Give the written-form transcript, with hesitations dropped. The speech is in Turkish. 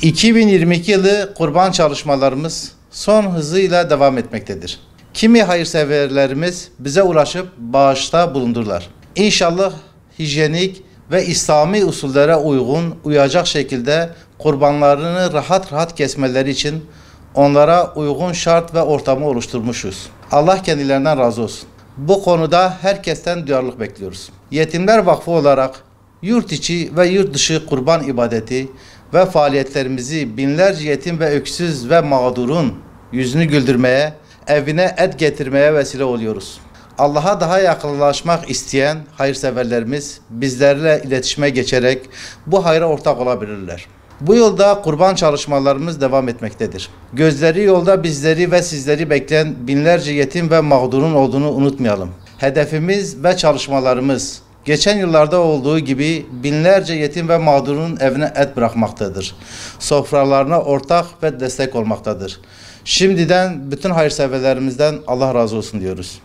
2022 yılı kurban çalışmalarımız son hızıyla devam etmektedir. Kimi hayırseverlerimiz bize ulaşıp bağışta bulundurlar. İnşallah hijyenik ve İslami usullere uyacak şekilde kurbanlarını rahat kesmeleri için onlara uygun şart ve ortamı oluşturmuşuz. Allah kendilerinden razı olsun. Bu konuda herkesten duyarlılık bekliyoruz. Yetimler Vakfı olarak yurt içi ve yurt dışı kurban ibadeti ve faaliyetlerimizi binlerce yetim ve öksüz ve mağdurun yüzünü güldürmeye, evine et getirmeye vesile oluyoruz. Allah'a daha yakınlaşmak isteyen hayırseverlerimiz bizlerle iletişime geçerek bu hayra ortak olabilirler. Bu yolda kurban çalışmalarımız devam etmektedir. Gözleri yolda bizleri ve sizleri bekleyen binlerce yetim ve mağdurun olduğunu unutmayalım. Hedefimiz ve çalışmalarımız geçen yıllarda olduğu gibi binlerce yetim ve mağdurun evine et bırakmaktadır. Sofralarına ortak ve destek olmaktadır. Şimdiden bütün hayırseverlerimizden Allah razı olsun diyoruz.